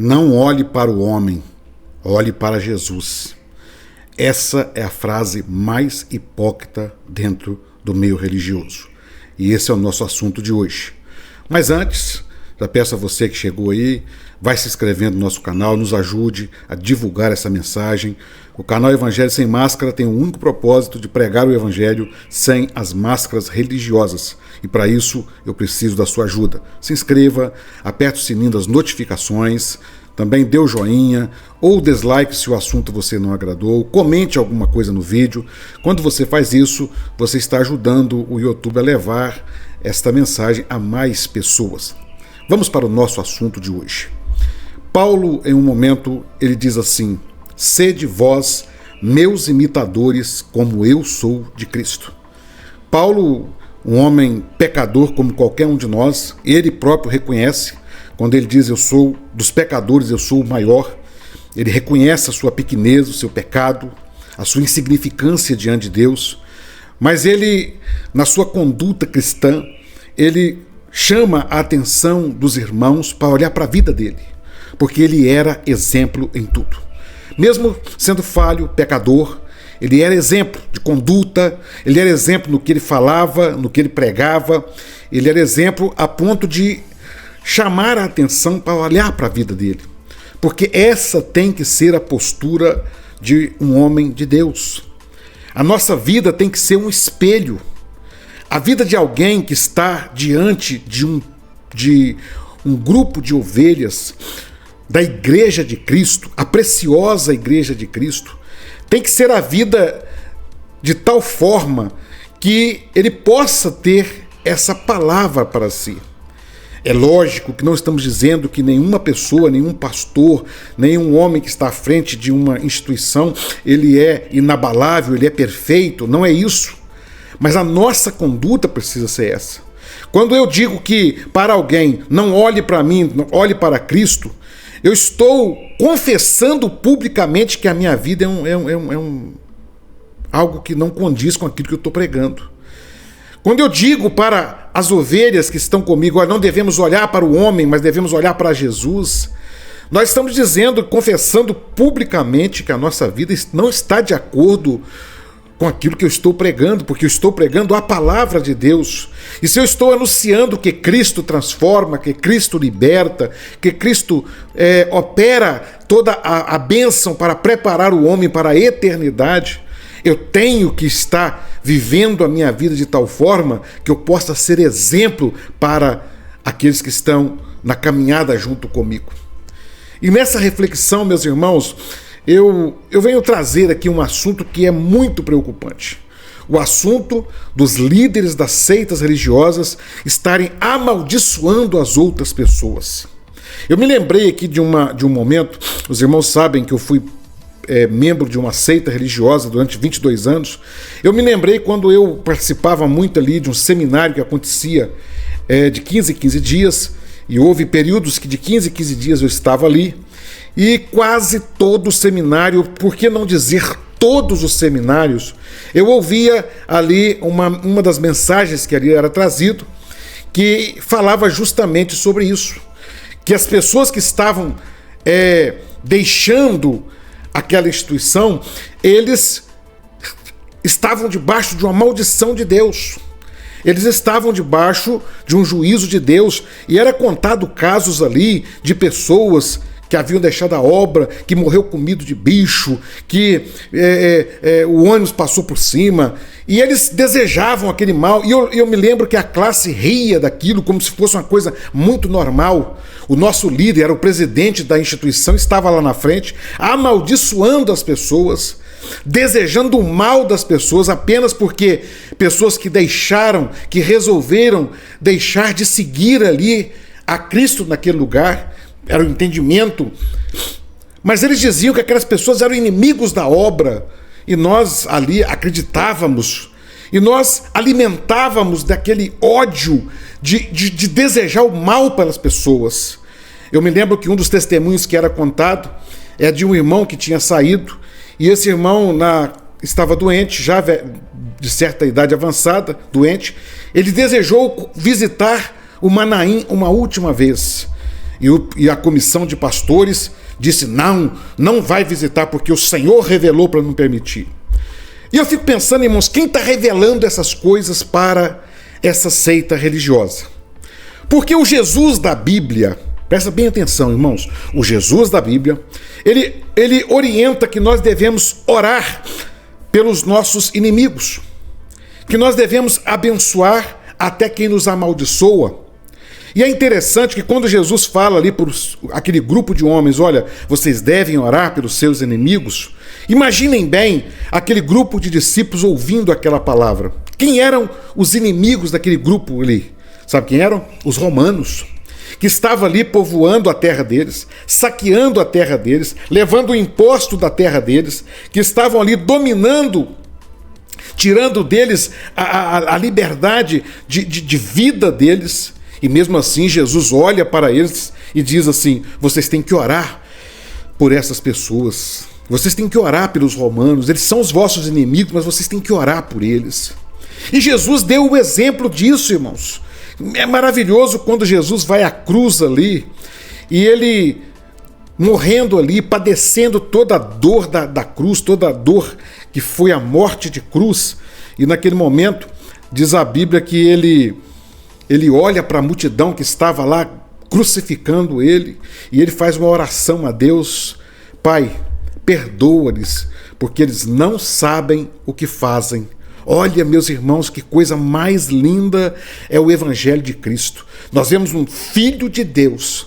Não olhe para o homem, olhe para Jesus. Essa é a frase mais hipócrita dentro do meio religioso. E esse é o nosso assunto de hoje. Mas antes, já peço a você que chegou aí, vai se inscrevendo no nosso canal, nos ajude a divulgar essa mensagem. O canal Evangelho Sem Máscara tem o único propósito de pregar o Evangelho sem as máscaras religiosas. E para isso eu preciso da sua ajuda. Se inscreva, aperte o sininho das notificações, também dê o joinha ou dislike se o assunto você não agradou, comente alguma coisa no vídeo. Quando você faz isso, você está ajudando o YouTube a levar esta mensagem a mais pessoas. Vamos para o nosso assunto de hoje. Paulo, em um momento, ele diz assim: sede vós meus imitadores, como eu sou de Cristo. Paulo, um homem pecador como qualquer um de nós, ele próprio reconhece, quando ele diz eu sou dos pecadores, eu sou o maior, ele reconhece a sua pequenez, o seu pecado, a sua insignificância diante de Deus, mas ele, na sua conduta cristã, ele chama a atenção dos irmãos para olhar para a vida dele, porque ele era exemplo em tudo. Mesmo sendo falho, pecador, ele era exemplo de conduta, ele era exemplo no que ele falava, no que ele pregava, ele era exemplo a ponto de chamar a atenção para olhar para a vida dele. Porque essa tem que ser a postura de um homem de Deus. A nossa vida tem que ser um espelho. A vida de alguém que está diante de um grupo de ovelhas da Igreja de Cristo, a preciosa Igreja de Cristo, tem que ser a vida de tal forma que ele possa ter essa palavra para si. É lógico que não estamos dizendo que nenhuma pessoa, nenhum pastor, nenhum homem que está à frente de uma instituição, ele é inabalável, ele é perfeito, não é isso. Mas a nossa conduta precisa ser essa. Quando eu digo que para alguém não olhe para mim, não olhe para Cristo, eu estou confessando publicamente que a minha vida é algo que não condiz com aquilo que eu estou pregando. Quando eu digo para as ovelhas que estão comigo, não devemos olhar para o homem, mas devemos olhar para Jesus, nós estamos dizendo, confessando publicamente que a nossa vida não está de acordo com aquilo que eu estou pregando, porque eu estou pregando a palavra de Deus. E se eu estou anunciando que Cristo transforma, que Cristo liberta, que Cristo opera toda a bênção para preparar o homem para a eternidade, eu tenho que estar vivendo a minha vida de tal forma que eu possa ser exemplo para aqueles que estão na caminhada junto comigo. E nessa reflexão, meus irmãos, eu venho trazer aqui um assunto que é muito preocupante. O assunto dos líderes das seitas religiosas estarem amaldiçoando as outras pessoas. Eu me lembrei aqui de um momento, os irmãos sabem que eu fui membro de uma seita religiosa durante 22 anos. Eu me lembrei quando eu participava muito ali de um seminário que acontecia de 15 em 15 dias, e houve períodos que de 15 em 15 dias eu estava ali, e quase todo o seminário, por que não dizer todos os seminários, eu ouvia ali uma das mensagens que ali era trazido, que falava justamente sobre isso, que as pessoas que estavam deixando aquela instituição, eles estavam debaixo de uma maldição de Deus. Eles estavam debaixo de um juízo de Deus, e era contado casos ali de pessoas que haviam deixado a obra, que morreu comido de bicho, que o ônibus passou por cima, e eles desejavam aquele mal, e eu me lembro que a classe ria daquilo como se fosse uma coisa muito normal. O nosso líder, era o presidente da instituição, estava lá na frente, amaldiçoando as pessoas, desejando o mal das pessoas, apenas porque pessoas que resolveram deixar de seguir ali a Cristo naquele lugar, era o entendimento, mas eles diziam que aquelas pessoas eram inimigos da obra, e nós ali acreditávamos, e nós alimentávamos daquele ódio de desejar o mal pelas pessoas. Eu me lembro que um dos testemunhos que era contado é de um irmão que tinha saído, e esse irmão estava doente, já de certa idade avançada, doente. Ele desejou visitar o Manaim uma última vez. E a comissão de pastores disse, não vai visitar, porque o Senhor revelou para não permitir. E eu fico pensando, irmãos, quem está revelando essas coisas para essa seita religiosa? Porque o Jesus da Bíblia, presta bem atenção, irmãos, o Jesus da Bíblia, ele orienta que nós devemos orar pelos nossos inimigos, que nós devemos abençoar até quem nos amaldiçoa. E é interessante que quando Jesus fala ali para aquele grupo de homens, olha, vocês devem orar pelos seus inimigos, imaginem bem aquele grupo de discípulos ouvindo aquela palavra. Quem eram os inimigos daquele grupo ali? Sabe quem eram? Os romanos, que estavam ali povoando a terra deles, saqueando a terra deles, levando o imposto da terra deles, que estavam ali dominando, tirando deles a liberdade de vida deles. E mesmo assim Jesus olha para eles e diz assim, vocês têm que orar por essas pessoas, vocês têm que orar pelos romanos, eles são os vossos inimigos, mas vocês têm que orar por eles. E Jesus deu o exemplo disso, irmãos. É maravilhoso quando Jesus vai à cruz ali, e ele morrendo ali, padecendo toda a dor da cruz, toda a dor que foi a morte de cruz, e naquele momento diz a Bíblia que ele olha para a multidão que estava lá crucificando ele, e ele faz uma oração a Deus, Pai, perdoa-lhes, porque eles não sabem o que fazem. Olha, meus irmãos, que coisa mais linda é o Evangelho de Cristo. Nós vemos um Filho de Deus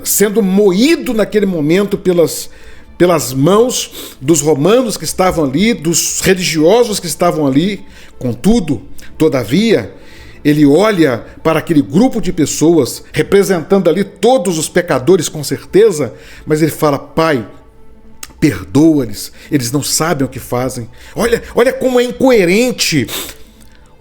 sendo moído naquele momento pelas mãos dos romanos que estavam ali, dos religiosos que estavam ali. Contudo, todavia, ele olha para aquele grupo de pessoas, representando ali todos os pecadores com certeza, mas ele fala, Pai, perdoa-lhes, eles não sabem o que fazem. Olha como é incoerente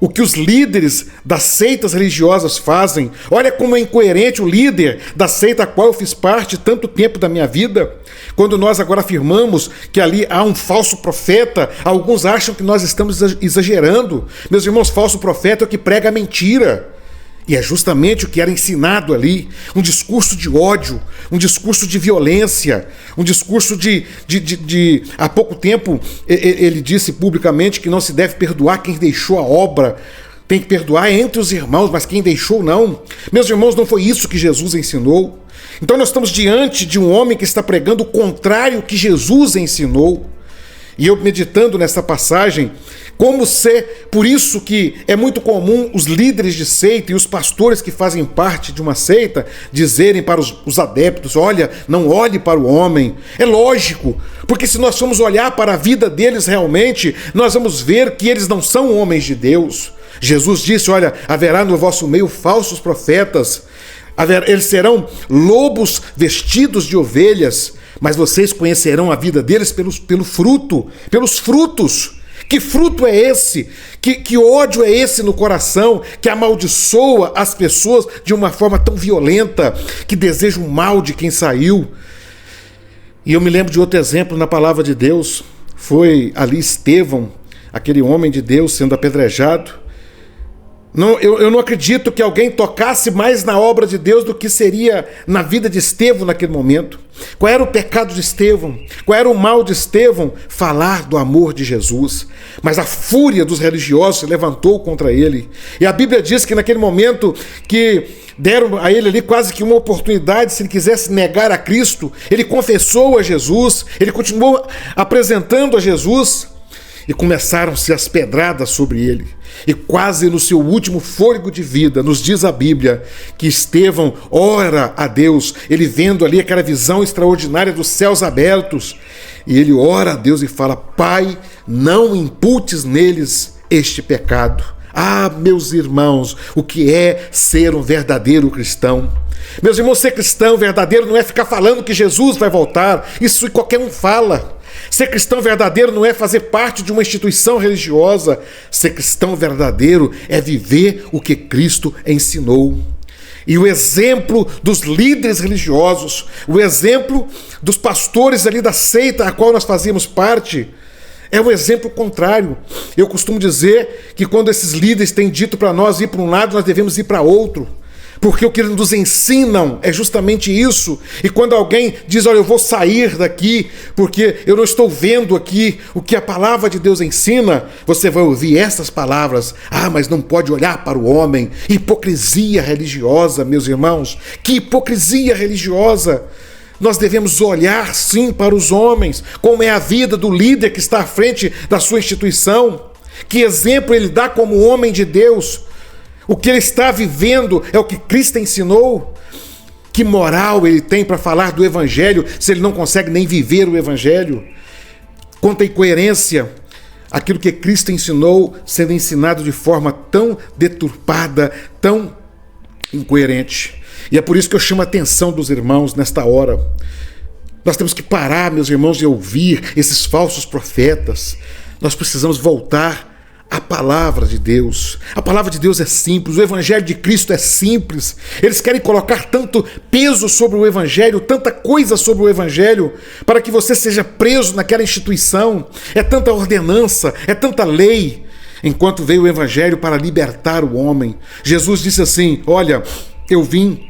o que os líderes das seitas religiosas fazem. Olha como é incoerente o líder da seita a qual eu fiz parte tanto tempo da minha vida. Quando nós agora afirmamos que ali há um falso profeta, alguns acham que nós estamos exagerando. Meus irmãos, falso profeta é o que prega a mentira. E é justamente o que era ensinado ali, um discurso de ódio, um discurso de violência, um discurso de há pouco tempo ele disse publicamente que não se deve perdoar quem deixou a obra, tem que perdoar entre os irmãos, mas quem deixou não. Meus irmãos, não foi isso que Jesus ensinou. Então nós estamos diante de um homem que está pregando o contrário que Jesus ensinou. E eu meditando nessa passagem, como ser, por isso que é muito comum os líderes de seita e os pastores que fazem parte de uma seita dizerem para os adeptos, olha, não olhe para o homem. É lógico, porque se nós formos olhar para a vida deles realmente, nós vamos ver que eles não são homens de Deus. Jesus disse, olha, haverá no vosso meio falsos profetas, eles serão lobos vestidos de ovelhas, mas vocês conhecerão a vida deles pelos frutos. Que fruto é esse? Que ódio é esse no coração que amaldiçoa as pessoas de uma forma tão violenta, que deseja o mal de quem saiu? E eu me lembro de outro exemplo na palavra de Deus. Foi ali Estevão, aquele homem de Deus sendo apedrejado. Eu não acredito que alguém tocasse mais na obra de Deus do que seria na vida de Estevão naquele momento. Qual era o pecado de Estevão? Qual era o mal de Estevão? Falar do amor de Jesus. Mas a fúria dos religiosos se levantou contra ele. E a Bíblia diz que naquele momento que deram a ele ali quase que uma oportunidade, se ele quisesse negar a Cristo, ele confessou a Jesus, ele continuou apresentando a Jesus. E começaram-se as pedradas sobre ele. E quase no seu último fôlego de vida, nos diz a Bíblia, que Estevão ora a Deus, ele vendo ali aquela visão extraordinária dos céus abertos, e ele ora a Deus e fala, Pai, não imputes neles este pecado. Ah, meus irmãos, o que é ser um verdadeiro cristão? Meus irmãos, ser cristão verdadeiro não é ficar falando que Jesus vai voltar, isso qualquer um fala. Ser cristão verdadeiro não é fazer parte de uma instituição religiosa. Ser cristão verdadeiro é viver o que Cristo ensinou. E o exemplo dos líderes religiosos, o exemplo dos pastores ali da seita a qual nós fazíamos parte, é um exemplo contrário. Eu costumo dizer que quando esses líderes têm dito para nós ir para um lado, nós devemos ir para outro. Porque o que eles nos ensinam é justamente isso. E quando alguém diz, olha, eu vou sair daqui porque eu não estou vendo aqui o que a palavra de Deus ensina, você vai ouvir essas palavras: ah, mas não pode olhar para o homem. Hipocrisia religiosa, meus irmãos. Que hipocrisia religiosa! Nós devemos olhar sim para os homens, como é a vida do líder que está à frente da sua instituição. Que exemplo ele dá como homem de Deus. O que ele está vivendo é o que Cristo ensinou. Que moral ele tem para falar do Evangelho se ele não consegue nem viver o Evangelho? Quanta incoerência aquilo que Cristo ensinou sendo ensinado de forma tão deturpada, tão incoerente. E é por isso que eu chamo a atenção dos irmãos nesta hora. Nós temos que parar, meus irmãos, de ouvir esses falsos profetas. Nós precisamos voltar a palavra de Deus. A palavra de Deus é simples, o Evangelho de Cristo é simples. Eles querem colocar tanto peso sobre o Evangelho, tanta coisa sobre o Evangelho, para que você seja preso naquela instituição. É tanta ordenança, é tanta lei, enquanto veio o Evangelho para libertar o homem. Jesus disse assim: olha, eu vim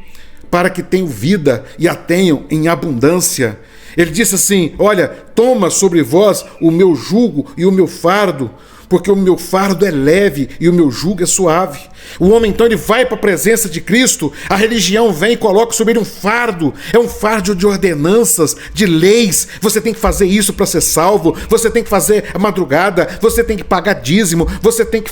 para que tenham vida e a tenham em abundância. Ele disse assim: olha, toma sobre vós o meu jugo e o meu fardo, porque o meu fardo é leve e o meu jugo é suave. O homem então ele vai para a presença de Cristo, a religião vem e coloca sobre ele um fardo, é um fardo de ordenanças, de leis. Você tem que fazer isso para ser salvo, você tem que fazer a madrugada, você tem que pagar dízimo, você tem que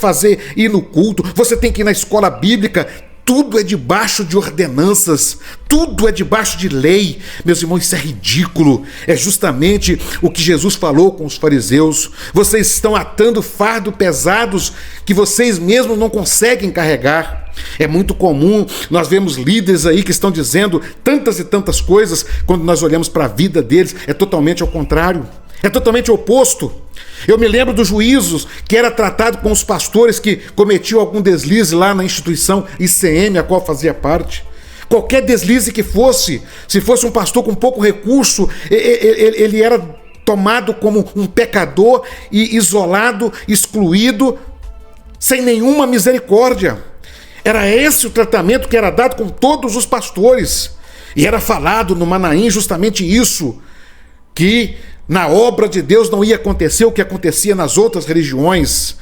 ir no culto, você tem que ir na escola bíblica. Tudo é debaixo de ordenanças, tudo é debaixo de lei. Meus irmãos, isso é ridículo. É justamente o que Jesus falou com os fariseus. Vocês estão atando fardos pesados que vocês mesmos não conseguem carregar. É muito comum, nós vemos líderes aí que estão dizendo tantas e tantas coisas, quando nós olhamos para a vida deles, é totalmente ao contrário. É totalmente oposto. Eu me lembro dos juízos que era tratado com os pastores que cometiam algum deslize lá na instituição ICM, a qual fazia parte. Qualquer deslize que fosse, se fosse um pastor com pouco recurso, ele era tomado como um pecador e isolado, excluído, sem nenhuma misericórdia. Era esse o tratamento que era dado com todos os pastores. E era falado no Manaim justamente isso, que na obra de Deus não ia acontecer o que acontecia nas outras religiões,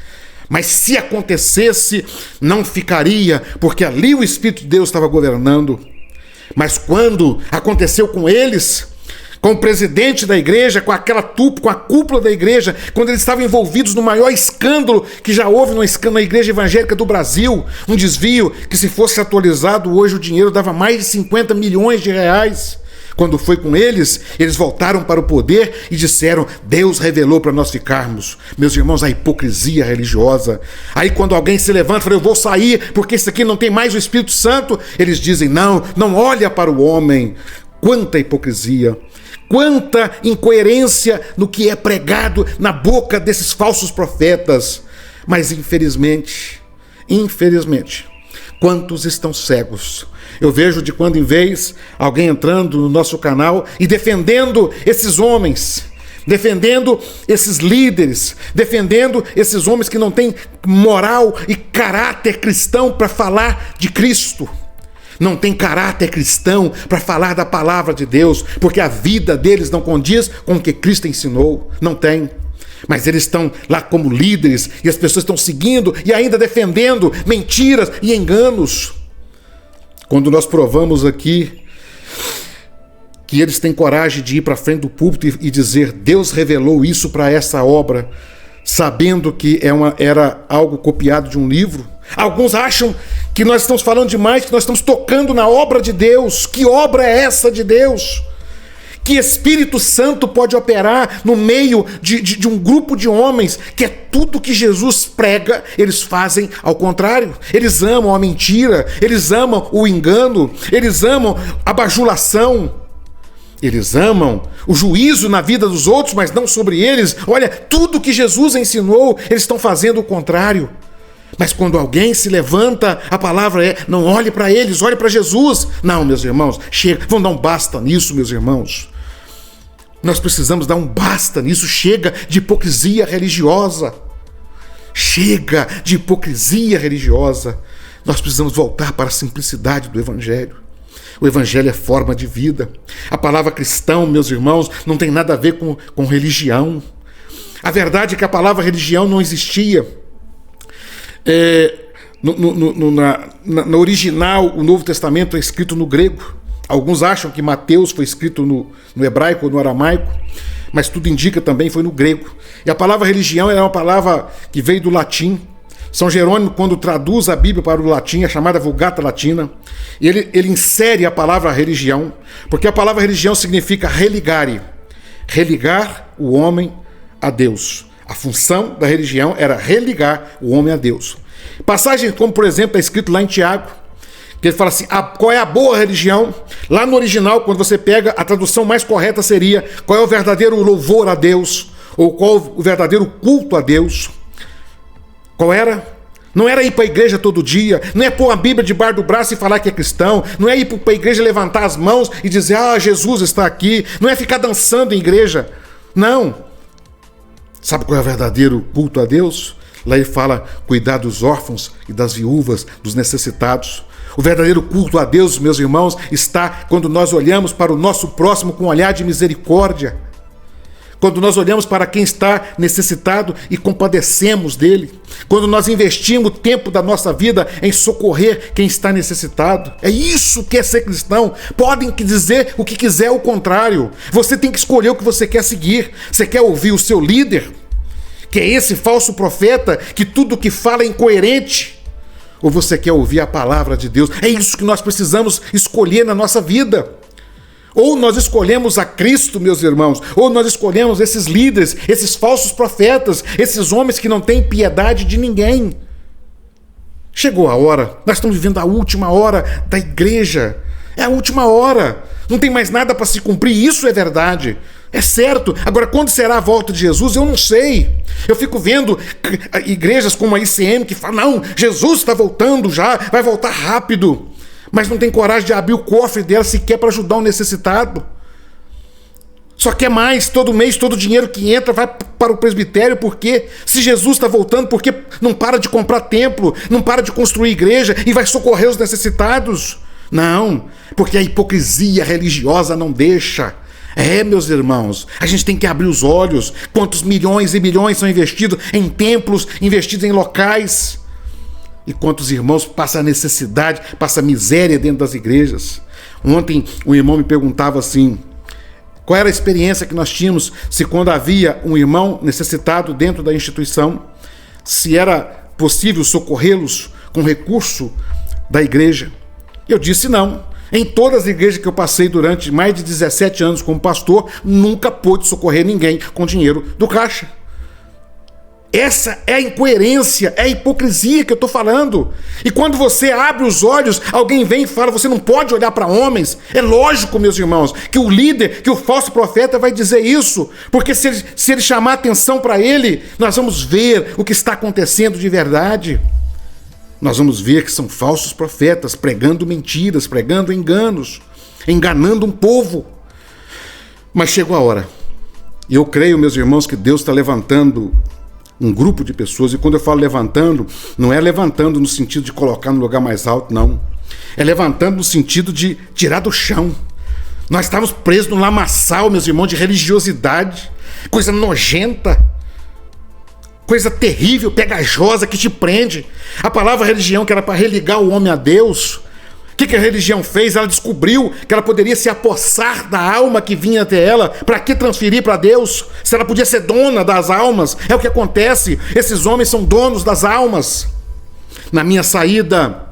mas se acontecesse, não ficaria, porque ali o Espírito de Deus estava governando. Mas quando aconteceu com eles, com o presidente da igreja, com a cúpula da igreja, quando eles estavam envolvidos no maior escândalo que já houve na igreja evangélica do Brasil, um desvio que, se fosse atualizado hoje, o dinheiro dava mais de 50 milhões de reais. Quando foi com eles, eles voltaram para o poder e disseram: Deus revelou para nós ficarmos. Meus irmãos, a hipocrisia religiosa. Aí quando alguém se levanta e fala: eu vou sair porque isso aqui não tem mais o Espírito Santo, eles dizem: não olha para o homem. Quanta hipocrisia, quanta incoerência no que é pregado na boca desses falsos profetas. Mas infelizmente, quantos estão cegos? Eu vejo de quando em vez alguém entrando no nosso canal e defendendo esses homens, defendendo esses líderes, defendendo esses homens que não têm moral e caráter cristão para falar de Cristo. Não tem caráter cristão para falar da palavra de Deus, porque a vida deles não condiz com o que Cristo ensinou. Não tem. Mas eles estão lá como líderes e as pessoas estão seguindo e ainda defendendo mentiras e enganos. Quando nós provamos aqui que eles têm coragem de ir para frente do púlpito e dizer: Deus revelou isso para essa obra, sabendo que era algo copiado de um livro. Alguns acham que nós estamos falando demais, que nós estamos tocando na obra de Deus. Que obra é essa de Deus? Que Espírito Santo pode operar no meio de um grupo de homens que é tudo que Jesus prega, eles fazem ao contrário. Eles amam a mentira, eles amam o engano, eles amam a bajulação, eles amam o juízo na vida dos outros, mas não sobre eles. Olha, tudo que Jesus ensinou, eles estão fazendo o contrário. Mas quando alguém se levanta, a palavra é: não olhe para eles, olhe para Jesus. Não, meus irmãos, chega, vamos dar um basta nisso, meus irmãos. Nós precisamos dar um basta nisso. Chega de hipocrisia religiosa. Chega de hipocrisia religiosa. Nós precisamos voltar para a simplicidade do Evangelho. O Evangelho é forma de vida. A palavra cristão, meus irmãos, não tem nada a ver com religião. A verdade é que a palavra religião não existia. Na original, o Novo Testamento é escrito no grego. Alguns acham que Mateus foi escrito no hebraico ou no aramaico, mas tudo indica também foi no grego. E a palavra religião é uma palavra que veio do latim. São Jerônimo, quando traduz a Bíblia para o latim, é chamada Vulgata Latina, e ele insere a palavra religião, porque a palavra religião significa religare, religar o homem a Deus. A função da religião era religar o homem a Deus. Passagens como, por exemplo, é escrito lá em Tiago, que ele fala assim, qual é a boa religião? Lá no original, quando você pega, a tradução mais correta seria, qual é o verdadeiro louvor a Deus? Ou qual o verdadeiro culto a Deus? Qual era? Não era ir para a igreja todo dia, não é pôr a Bíblia debaixo do braço e falar que é cristão, não é ir para a igreja levantar as mãos e dizer, Jesus está aqui, não é ficar dançando em igreja. Não. Sabe qual é o verdadeiro culto a Deus? Lá ele fala, cuidar dos órfãos e das viúvas, dos necessitados. O verdadeiro culto a Deus, meus irmãos, está quando nós olhamos para o nosso próximo com um olhar de misericórdia. Quando nós olhamos para quem está necessitado e compadecemos dele. Quando nós investimos o tempo da nossa vida em socorrer quem está necessitado. É isso que é ser cristão. Podem dizer o que quiser, o contrário. Você tem que escolher o que você quer seguir. Você quer ouvir o seu líder, que é esse falso profeta, que tudo que fala é incoerente? Ou você quer ouvir a palavra de Deus? É isso que nós precisamos escolher na nossa vida. Ou nós escolhemos a Cristo, meus irmãos, ou nós escolhemos esses líderes, esses falsos profetas, esses homens que não têm piedade de ninguém. Chegou a hora, nós estamos vivendo a última hora da igreja. É a última hora, não tem mais nada para se cumprir, isso é verdade. É certo. Agora, quando será a volta de Jesus, eu não sei. Eu fico vendo igrejas como a ICM que falam, não, Jesus está voltando já, vai voltar rápido. Mas não tem coragem de abrir o cofre dela sequer para ajudar um necessitado. Só quer mais, todo mês, todo o dinheiro que entra vai para o presbitério, porque se Jesus está voltando, porque não para de comprar templo, não para de construir igreja e vai socorrer os necessitados? Não, porque a hipocrisia religiosa não deixa. Meus irmãos, a gente tem que abrir os olhos. Quantos milhões e milhões são investidos em templos, investidos em locais? E quantos irmãos passam necessidade, passam miséria dentro das igrejas? Ontem um irmão me perguntava assim, qual era a experiência que nós tínhamos se quando havia um irmão necessitado dentro da instituição, se era possível socorrê-los com recurso da igreja? Eu disse não. Em todas as igrejas que eu passei durante mais de 17 anos como pastor, nunca pude socorrer ninguém com dinheiro do caixa. Essa é a incoerência, é a hipocrisia que eu estou falando. E quando você abre os olhos, alguém vem e fala, você não pode olhar para homens. É lógico, meus irmãos, que o líder, que o falso profeta vai dizer isso. Porque se ele chamar atenção para ele, nós vamos ver o que está acontecendo de verdade. Nós vamos ver que são falsos profetas, pregando mentiras, pregando enganos, enganando um povo. Mas chegou a hora. E eu creio, meus irmãos, que Deus está levantando um grupo de pessoas, e quando eu falo levantando, não é levantando no sentido de colocar no lugar mais alto, não. É levantando no sentido de tirar do chão. Nós estávamos presos no lamaçal, meus irmãos, de religiosidade, coisa nojenta, coisa terrível, pegajosa, que te prende. A palavra religião, que era para religar o homem a Deus, o que a religião fez? Ela descobriu que ela poderia se apossar da alma que vinha até ela. Para que transferir para Deus? Se ela podia ser dona das almas. É o que acontece. Esses homens são donos das almas. Na minha saída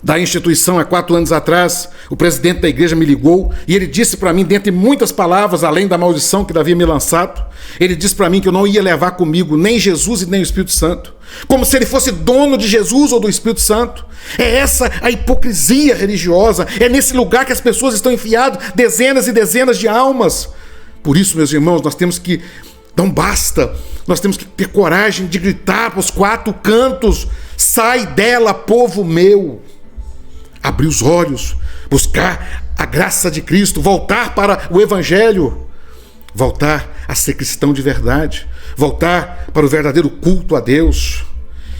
da instituição há 4 anos atrás, o presidente da igreja me ligou e ele disse para mim, dentre muitas palavras, além da maldição que ele havia me lançado, ele disse para mim que eu não ia levar comigo nem Jesus e nem o Espírito Santo, como se ele fosse dono de Jesus ou do Espírito Santo. É essa a hipocrisia religiosa, é nesse lugar que as pessoas estão enfiadas, dezenas e dezenas de almas. Por isso, meus irmãos, nós temos que não basta, nós temos que ter coragem de gritar para os 4 cantos, sai dela, povo meu. Abrir os olhos, buscar a graça de Cristo, voltar para o Evangelho, voltar a ser cristão de verdade, voltar para o verdadeiro culto a Deus.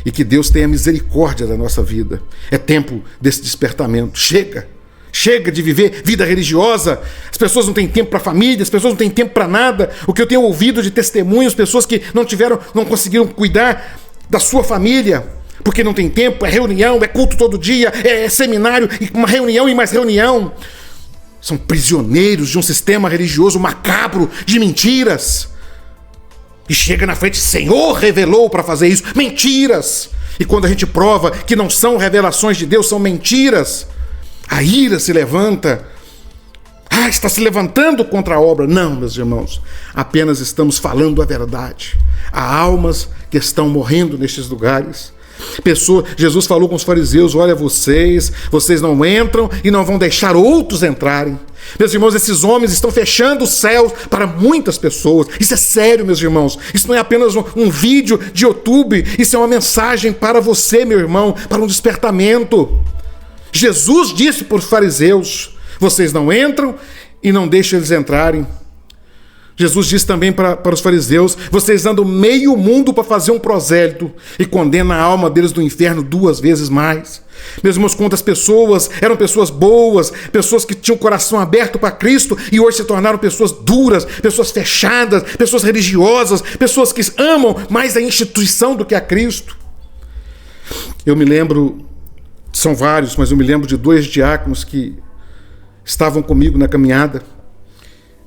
E que Deus tenha misericórdia da nossa vida. É tempo desse despertamento. Chega de viver vida religiosa. As pessoas não têm tempo para a família, as pessoas não têm tempo para nada. O que eu tenho ouvido de testemunhos, pessoas que não conseguiram cuidar da sua família, porque não tem tempo, é reunião, é culto todo dia, é seminário, uma reunião e mais reunião. São prisioneiros de um sistema religioso macabro, de mentiras. E chega na frente, Senhor revelou para fazer isso. Mentiras! E quando a gente prova que não são revelações de Deus, são mentiras, a ira se levanta. Está se levantando contra a obra. Não, meus irmãos, apenas estamos falando a verdade. Há almas que estão morrendo nestes lugares. Jesus falou com os fariseus: olha, vocês não entram e não vão deixar outros entrarem. Meus irmãos, esses homens estão fechando os céus para muitas pessoas. Isso é sério, meus irmãos. Isso não é apenas um vídeo de YouTube. Isso é uma mensagem para você, meu irmão, para um despertamento. Jesus disse para os fariseus: vocês não entram e não deixam eles entrarem. Jesus disse também para os fariseus: vocês andam meio mundo para fazer um prosélito e condenam a alma deles do inferno 2 vezes mais. Meus irmãos, quantas pessoas eram pessoas boas, pessoas que tinham o coração aberto para Cristo e hoje se tornaram pessoas duras, pessoas fechadas, pessoas religiosas, pessoas que amam mais a instituição do que a Cristo. Eu me lembro, são vários, mas eu me lembro de 2 diáconos que estavam comigo na caminhada.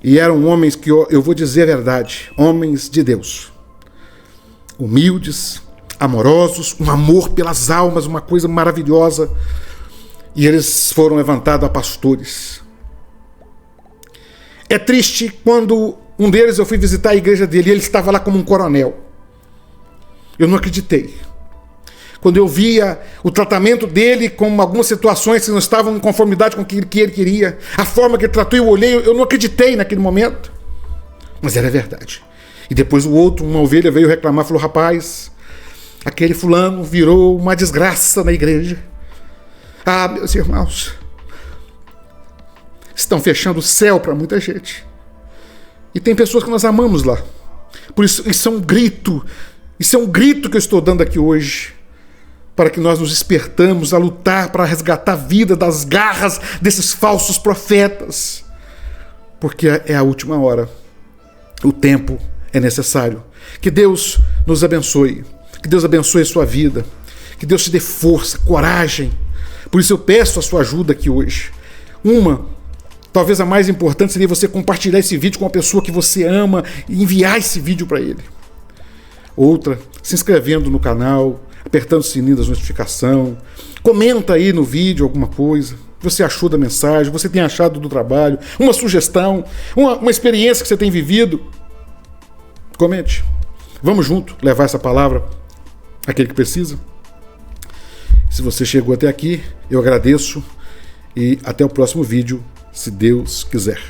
E eram homens que, eu vou dizer a verdade, homens de Deus. Humildes, amorosos, um amor pelas almas, uma coisa maravilhosa. E eles foram levantados a pastores. É triste quando um deles, eu fui visitar a igreja dele e ele estava lá como um coronel. Eu não acreditei. Quando eu via o tratamento dele com algumas situações que não estavam em conformidade com o que ele queria, a forma que ele tratou, eu olhei, eu não acreditei naquele momento. Mas era verdade. E depois o outro, uma ovelha, veio reclamar, falou: rapaz, aquele fulano virou uma desgraça na igreja. Meus irmãos, estão fechando o céu para muita gente. E tem pessoas que nós amamos lá. Por isso é um grito que eu estou dando aqui hoje, para que nós nos despertamos a lutar para resgatar a vida das garras desses falsos profetas. Porque é a última hora. O tempo é necessário. Que Deus nos abençoe. Que Deus abençoe a sua vida. Que Deus te dê força, coragem. Por isso eu peço a sua ajuda aqui hoje. Talvez a mais importante seria você compartilhar esse vídeo com uma pessoa que você ama e enviar esse vídeo para ele. Outra, se inscrevendo no canal, apertando o sininho das notificações, comenta aí no vídeo alguma coisa, que você achou da mensagem, você tem achado do trabalho, uma sugestão, uma experiência que você tem vivido. Comente. Vamos junto levar essa palavra àquele que precisa. Se você chegou até aqui, eu agradeço e até o próximo vídeo, se Deus quiser.